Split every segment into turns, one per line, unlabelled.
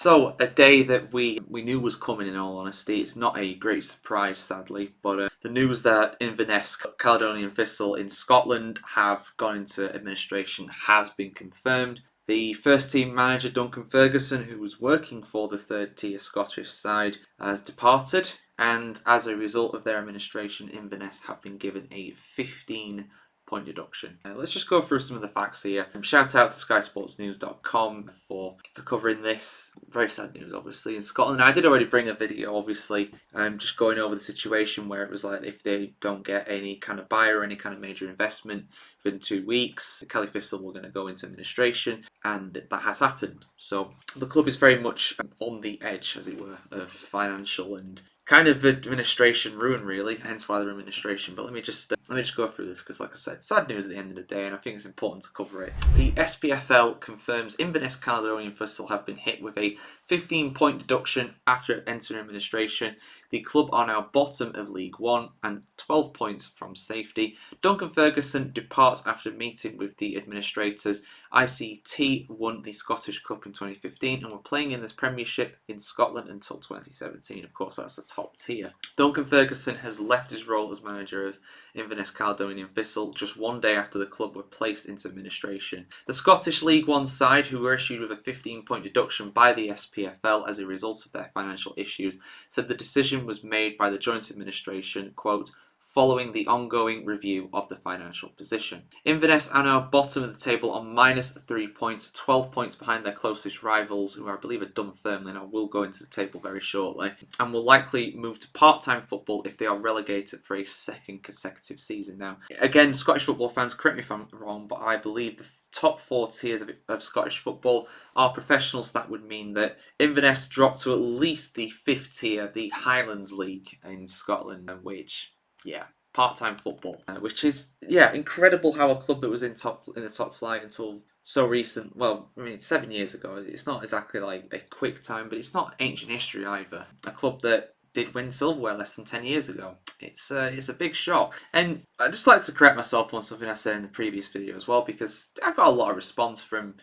So, a day that we knew was coming, in all honesty. It's not a great surprise, sadly, but the news that Inverness Caledonian Thistle in Scotland have gone into administration has been confirmed. The first team manager, Duncan Ferguson, who was working for the third tier Scottish side, has departed, and as a result of their administration, Inverness have been given a 15-point deduction. Let's just go through some of the facts here. Shout out to skysportsnews.com for covering this. Very sad news, obviously, in Scotland. I did already bring a video, obviously, just going over the situation where it was like if they don't get any kind of buyer or any kind of major investment within 2 weeks, Kelly Thistle were going to go into administration, and that has happened. So the club is very much on the edge, as it were, of financial and kind of administration ruin, really, hence why they're administration. But let me just go through this, because like I said, sad news at the end of the day, and I think it's important to cover it. The SPFL confirms Inverness Caledonian Thistle have been hit with a 15-point deduction after entering administration. The club are now bottom of League One and 12 points from safety. Duncan Ferguson departs after meeting with the administrators. ICT won the Scottish Cup in 2015 and were playing in this Premiership in Scotland until 2017. Of course, that's the top tier. Duncan Ferguson has left his role as manager of Inverness Caledonian Thistle just one day after the club were placed into administration. The Scottish League One side, who were issued with a 15-point deduction by the SPFL as a result of their financial issues, said the decision was made by the joint administration, quote, following the ongoing review of the financial position. Inverness are now bottom of the table on -3 points, 12 points behind their closest rivals, who I believe are Dunfermline, and I will go into the table very shortly, and will likely move to part-time football if they are relegated for a second consecutive season. Now, again, Scottish football fans, correct me if I'm wrong, but I believe the top 4 tiers of Scottish football are professionals. That would mean that Inverness dropped to at least the 5th tier, the Highlands League in Scotland, which, yeah, part-time football, which is, yeah, incredible how a club that was in the top flight until so recent, well, I mean, 7 years ago, it's not exactly like a quick time, but it's not ancient history either. A club that did win silverware less than 10 years ago. It's a big shock. And I'd just like to correct myself on something I said in the previous video as well, because I got a lot of response from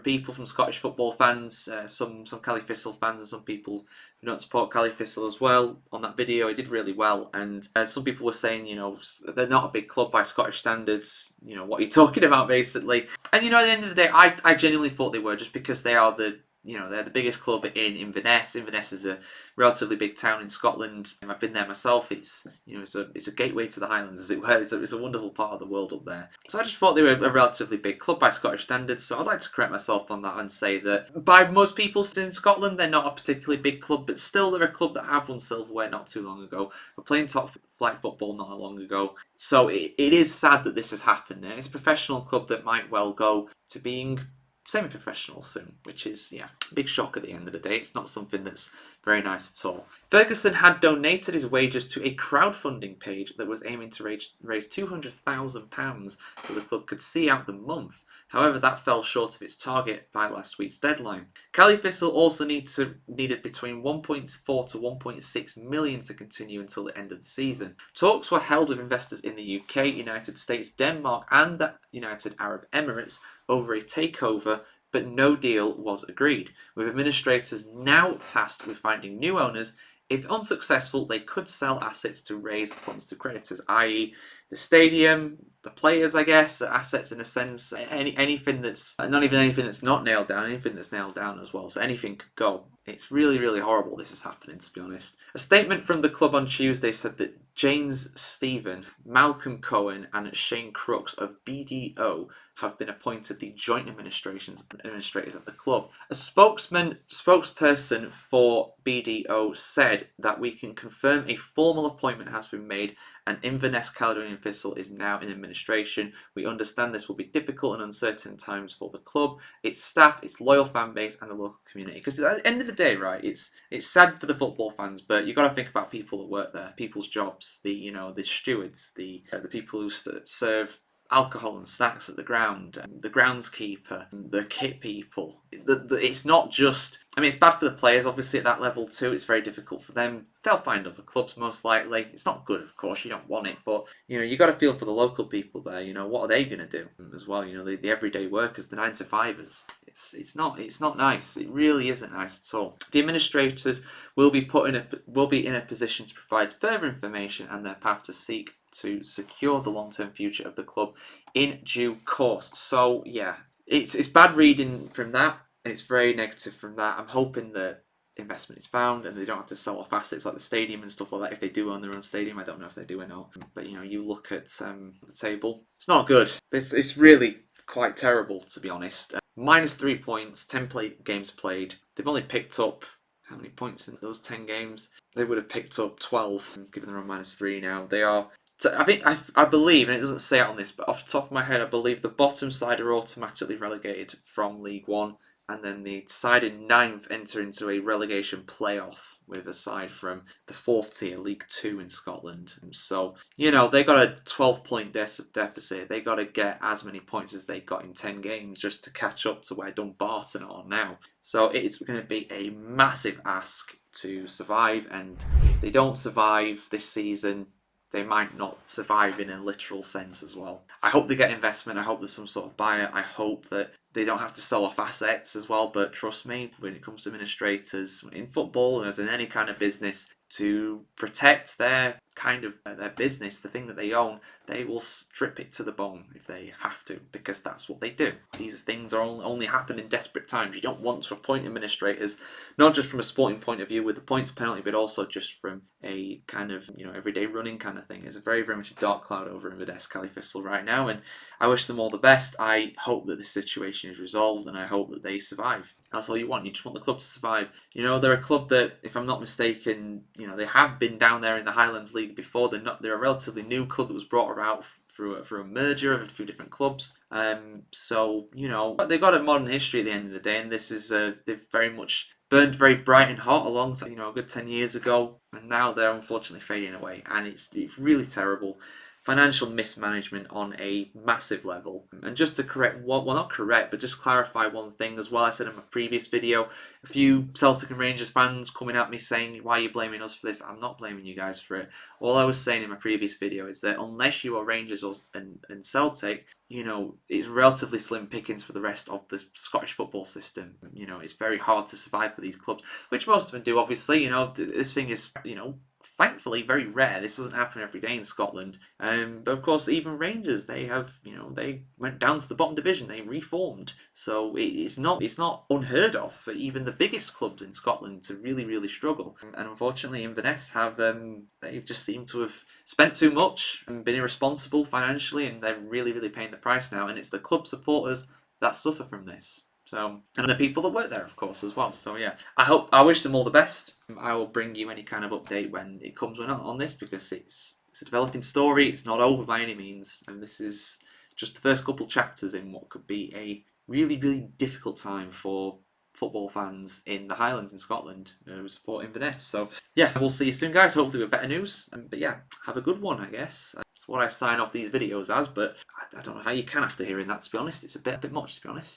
people, from Scottish football fans, some Cali Thistle fans, and some people who don't support Cali Thistle as well. On that video, it did really well, and some people were saying, you know, they're not a big club by Scottish standards. You know, what are you talking about, basically? And you know, at the end of the day, I genuinely thought they were, just because they are they're the biggest club in Inverness. Inverness is a relatively big town in Scotland. I've been there myself. It's a gateway to the Highlands, as it were. It's a wonderful part of the world up there. So I just thought they were a relatively big club by Scottish standards. So I'd like to correct myself on that and say that by most people in Scotland, they're not a particularly big club, but still they're a club that have won silverware not too long ago. We're playing top flight football not long ago. So it is sad that this has happened. And it's a professional club that might well go to being semi-professional soon, which is, yeah, a big shock at the end of the day. It's not something that's very nice at all. Ferguson had donated his wages to a crowdfunding page that was aiming to raise £200,000 so the club could see out the month. However, that fell short of its target by last week's deadline. Cali Thistle also needed between 1.4 to 1.6 million to continue until the end of the season. Talks were held with investors in the UK, United States, Denmark, and the United Arab Emirates over a takeover, but no deal was agreed, with administrators now tasked with finding new owners. If unsuccessful, they could sell assets to raise funds to creditors, i.e. the stadium, the players, I guess, assets in a sense, anything that's, not even anything that's not nailed down, anything that's nailed down as well, so anything could go. It's really, really horrible this is happening, to be honest. A statement from the club on Tuesday said that James Stephen, Malcolm Cohen and Shane Crooks of BDO have been appointed the joint administrators of the club. A spokesperson for BDO said that we can confirm a formal appointment has been made and Inverness Caledonian Thistle is now in administration. We understand this will be difficult and uncertain times for the club, its staff, its loyal fan base and the local community. Because at the end of the day, right, it's sad for the football fans, but you've got to think about people that work there, people's jobs, the stewards, the people who serve alcohol and snacks at the ground, the groundskeeper, the kit people. It's not just, I mean, it's bad for the players, obviously, at that level too. It's very difficult for them. They'll find other clubs, most likely. It's not good, of course, you don't want it, but, you got to feel for the local people there. What are they going to do as well? The everyday workers, the 9-to-5ers. It's not nice. It really isn't nice at all. The administrators will be in a position to provide further information and their path to seek to secure the long-term future of the club in due course. So yeah, it's bad reading from that, and it's very negative from that. I'm hoping that investment is found and they don't have to sell off assets like the stadium and stuff like that if they do own their own stadium. I don't know if they do or not, but you look at the table, it's not good. It's really quite terrible, to be honest. Minus 3 points, 10 games played. They've only picked up how many points in those 10 games? They would have picked up 12, given they're on minus 3 now. They are. I believe, and it doesn't say it on this, but off the top of my head, I believe the bottom side are automatically relegated from League One, and then the side in 9th enter into a relegation playoff with a side from the 4th tier, League 2 in Scotland. So, they got a 12-point deficit. They got to get as many points as they got in 10 games just to catch up to where Dumbarton are now. So it's going to be a massive ask to survive, and if they don't survive this season, they might not survive in a literal sense as well. I hope they get investment. I hope there's some sort of buyer. I hope that they don't have to sell off assets as well. But trust me, when it comes to administrators in football and as in any kind of business, to protect their their business, the thing that they own, they will strip it to the bone if they have to, because that's what they do. These things are only happen in desperate times. You don't want to appoint administrators, not just from a sporting point of view with the points penalty, but also just from a kind of everyday running kind of thing. There's a very, very much a dark cloud over Inverness Caledonian Thistle right now, and I wish them all the best. I hope that this situation is resolved, and I hope that they survive. That's all you want. You just want the club to survive. They're a club that, if I'm not mistaken, they have been down there in the Highlands League before. They're a relatively new club that was brought about through a merger of a few different clubs. So they've got a modern history at the end of the day, and this is they've very much burned very bright and hot a long time, a good 10 years ago, and now they're unfortunately fading away, and it's really terrible. Financial mismanagement on a massive level. And just to correct, not correct, but just clarify one thing as well. I said in my previous video, a few Celtic and Rangers fans coming at me saying, why are you blaming us for this? I'm not blaming you guys for it. All I was saying in my previous video is that unless you are Rangers and Celtic, it's relatively slim pickings for the rest of the Scottish football system. It's very hard to survive for these clubs, which most of them do, obviously. This thing is, thankfully very rare. This doesn't happen every day in Scotland. But of course, even Rangers, they have, they went down to the bottom division. They reformed. So it's not unheard of for even the biggest clubs in Scotland to really, really struggle. And unfortunately, Inverness have, they've just seemed to have spent too much and been irresponsible financially, and they're really, really paying the price now. And it's the club supporters that suffer from this. So, and the people that work there, of course, as well. So yeah, I wish them all the best. I will bring you any kind of update when it comes on this, because it's a developing story. It's not over by any means, and this is just the first couple chapters in what could be a really, really difficult time for football fans in the Highlands in Scotland who support Inverness. So yeah, we'll see you soon, guys. Hopefully with better news. But yeah, have a good one, I guess. That's what I sign off these videos as, but I don't know how you can after hearing that, to be honest. It's a bit much, to be honest.